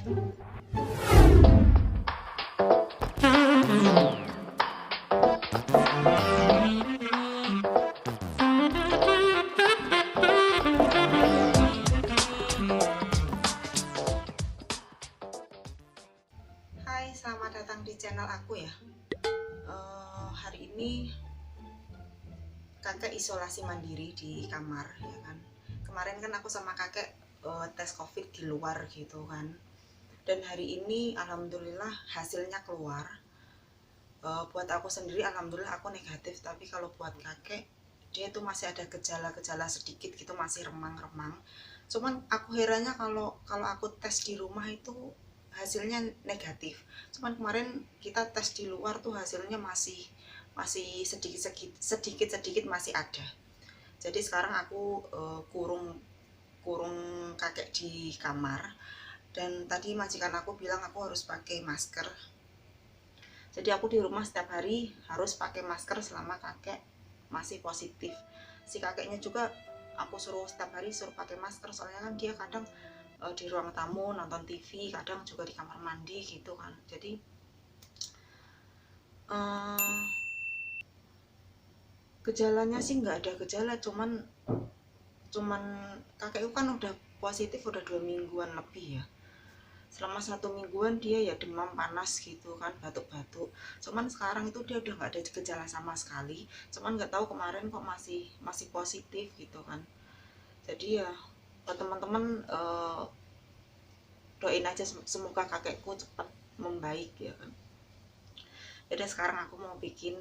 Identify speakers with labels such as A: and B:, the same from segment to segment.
A: Hai, selamat datang di channel aku ya. Hari ini kakek isolasi mandiri di kamar ya kan. Kemarin kan aku sama kakek tes covid di luar gitu kan. Dan hari ini alhamdulillah hasilnya keluar. Buat aku sendiri alhamdulillah aku negatif, tapi kalau buat kakek dia itu masih ada gejala-gejala sedikit gitu, masih remang-remang. Cuman aku herannya kalau aku tes di rumah itu hasilnya negatif. Cuman kemarin kita tes di luar tuh hasilnya masih sedikit masih ada. Jadi sekarang aku kurung kakek di kamar, dan tadi majikan aku bilang aku harus pakai masker. Jadi aku di rumah setiap hari harus pakai masker selama kakek masih positif. Si kakeknya juga aku suruh setiap hari suruh pakai masker, soalnya kan dia kadang di ruang tamu nonton TV, kadang juga di kamar mandi gitu kan. Jadi gejalanya sih nggak ada gejala, cuman kakekku kan udah positif udah 2 mingguan lebih ya. Selama 1 mingguan dia ya demam panas gitu kan, batuk-batuk. Cuman sekarang itu dia udah nggak ada gejala sama sekali. Cuman nggak tahu kemarin kok masih positif gitu kan. Jadi ya buat teman-teman doain aja semoga kakekku cepat membaik ya kan. Jadi sekarang aku mau bikin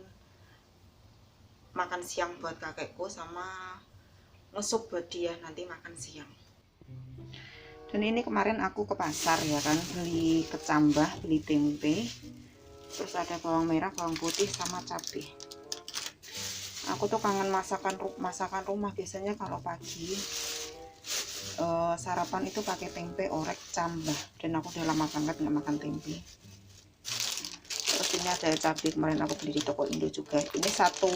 A: makan siang buat kakekku sama ngesup buat dia nanti makan siang. Dan ini kemarin aku ke pasar ya kan, beli kecambah, beli tempe, terus ada bawang merah, bawang putih sama cabai. Aku tuh kangen masakan rumah. Biasanya kalau pagi sarapan itu pakai tempe orek cambah, dan aku udah lama banget nggak makan tempe. Terus ini ada cabai, kemarin aku beli di toko Indo juga. Ini satu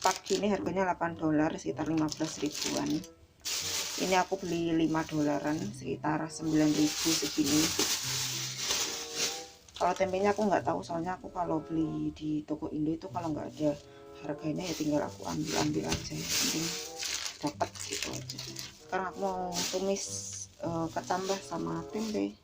A: pak ini harganya $8, sekitar 15 ribuan. Ini aku beli $5, sekitar 9.000 segini. Kalau tempenya aku nggak tahu, soalnya aku kalau beli di toko Indo itu kalau nggak ada harganya ya tinggal aku ambil aja, yang penting dapat gitu aja. Sekarang aku mau tumis kecambah sama tempe.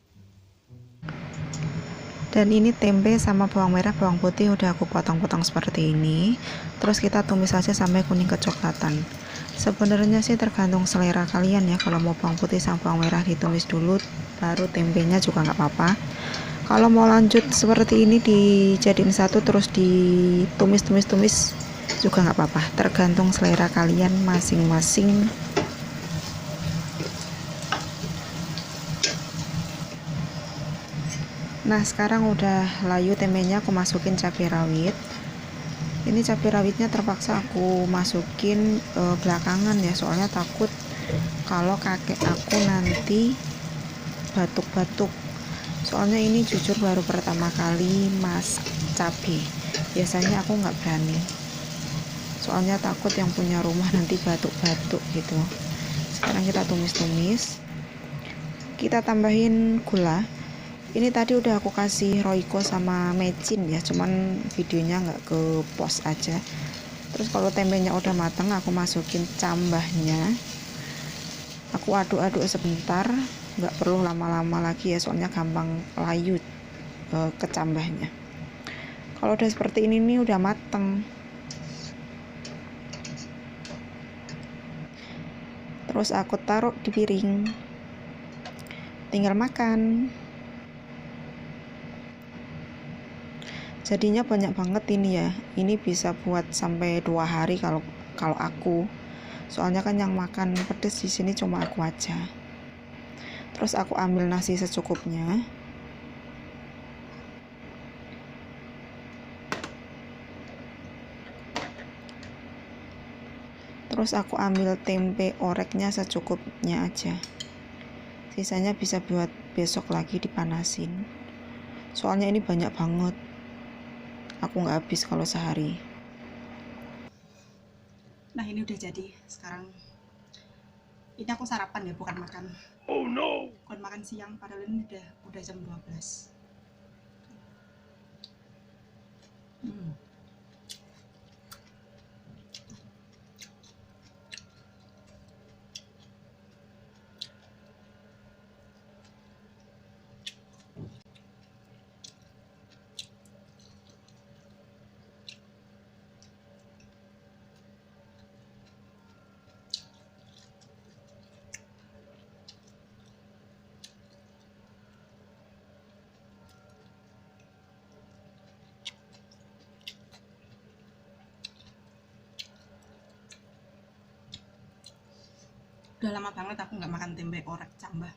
A: Dan ini tempe sama bawang merah, bawang putih udah aku potong-potong seperti ini. Terus kita tumis aja sampai kuning kecoklatan. Sebenarnya sih tergantung selera kalian ya. Kalau mau bawang putih sama bawang merah ditumis dulu, baru tempenya juga nggak apa-apa. Kalau mau lanjut seperti ini dijadiin satu terus ditumis juga nggak apa-apa. Tergantung selera kalian masing-masing. Nah sekarang udah layu tempenya, aku masukin cabai rawit. Ini cabai rawitnya terpaksa aku masukin belakangan ya, soalnya takut kalau kakek aku nanti batuk-batuk. Soalnya ini jujur baru pertama kali masak cabai. Biasanya aku nggak berani, soalnya takut yang punya rumah nanti batuk-batuk gitu. Sekarang kita tumis-tumis, kita tambahin gula. Ini tadi udah aku kasih Royco sama mecin ya, cuman videonya nggak ke post aja. Terus kalau tempenya udah matang, aku masukin cambahnya. Aku aduk-aduk sebentar, nggak perlu lama-lama lagi ya, soalnya gampang layu kecambahnya. Kalau udah seperti ini nih udah mateng. Terus aku taruh di piring, tinggal makan. Jadinya banyak banget ini ya. Ini bisa buat sampai 2 hari kalau aku. Soalnya kan yang makan pedes di sini cuma aku aja. Terus aku ambil nasi secukupnya. Terus aku ambil tempe oreknya secukupnya aja. Sisanya bisa buat besok lagi dipanasin. Soalnya ini banyak banget. Aku nggak habis kalau sehari. Nah ini udah jadi. Sekarang
B: Ini aku sarapan ya, bukan makan. Oh no. Bukan makan siang, padahal ini udah jam 12. Hmm. Udah lama banget aku nggak makan tempe orek cambah.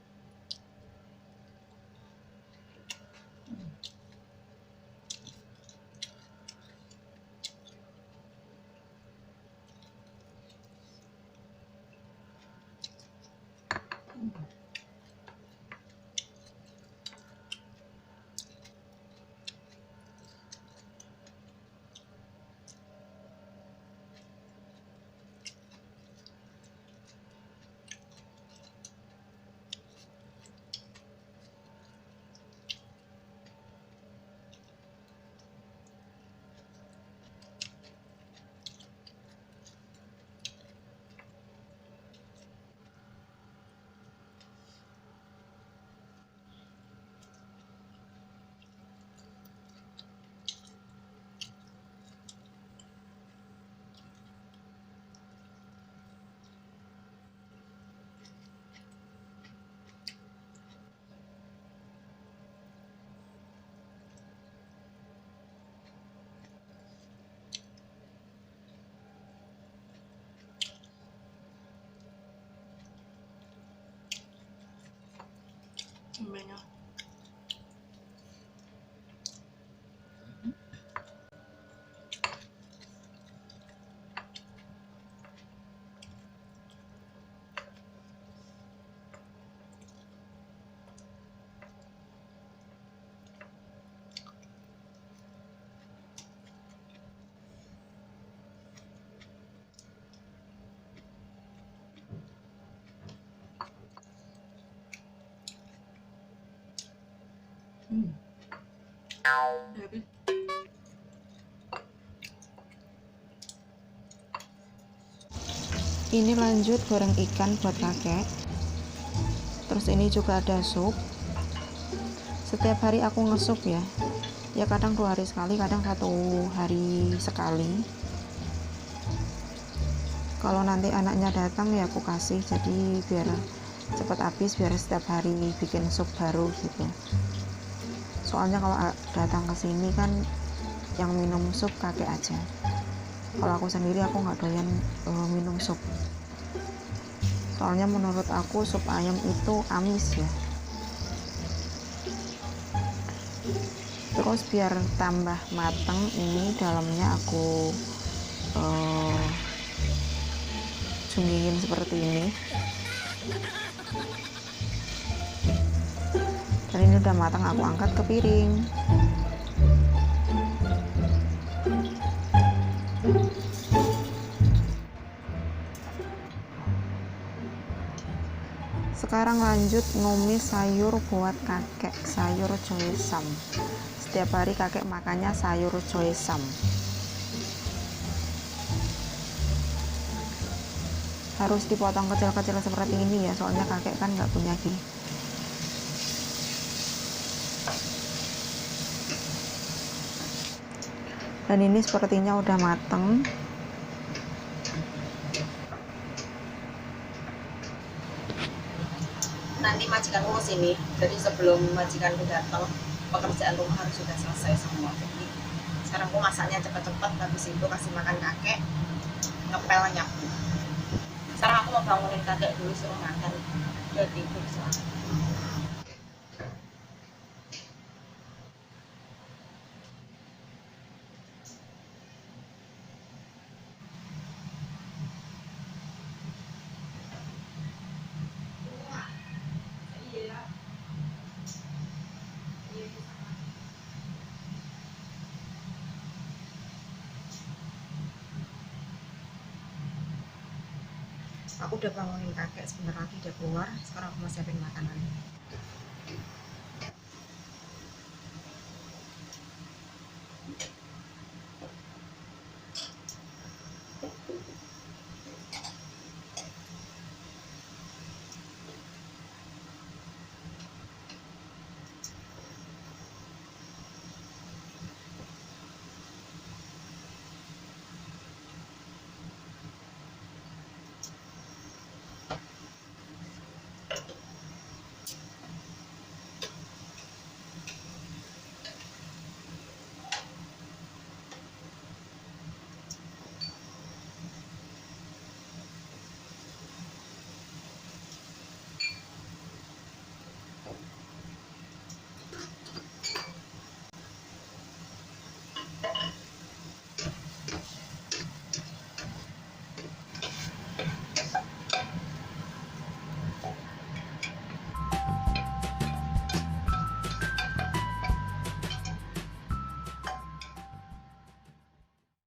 B: Tempenya. Udah habis.
A: Ini lanjut goreng ikan buat kakek. Terus ini juga ada sup. Setiap hari aku ngesup ya. Ya kadang 2 hari sekali, kadang 1 hari sekali. Kalau nanti anaknya datang ya aku kasih, jadi biar cepat habis, biar setiap hari bikin sup baru gitu. Soalnya kalau datang ke sini kan yang minum sup kakek aja. Kalau aku sendiri aku nggak doyan minum sup. Soalnya menurut aku sup ayam itu amis ya. Terus biar tambah mateng, ini dalamnya aku cungingin seperti ini. Dan ini udah matang, aku angkat ke piring. Sekarang lanjut numis sayur buat kakek, sayur coesam. Setiap hari kakek makannya sayur coesam. Harus dipotong kecil-kecil seperti ini ya, soalnya kakek kan nggak punya gigi. Dan ini sepertinya udah mateng.
B: Nanti majikanku kesini, jadi sebelum majikanku datang pekerjaan rumah harus sudah selesai semua. Jadi sekarang aku masaknya cepet-cepet, habis itu kasih makan kakek, ngepel nyapu. Sekarang aku mau bangunin kakek dulu suruh makan, dia tidur soalnya. Aku udah bangunin kakek, sebentar lagi dia keluar. Sekarang aku mau siapin makanan.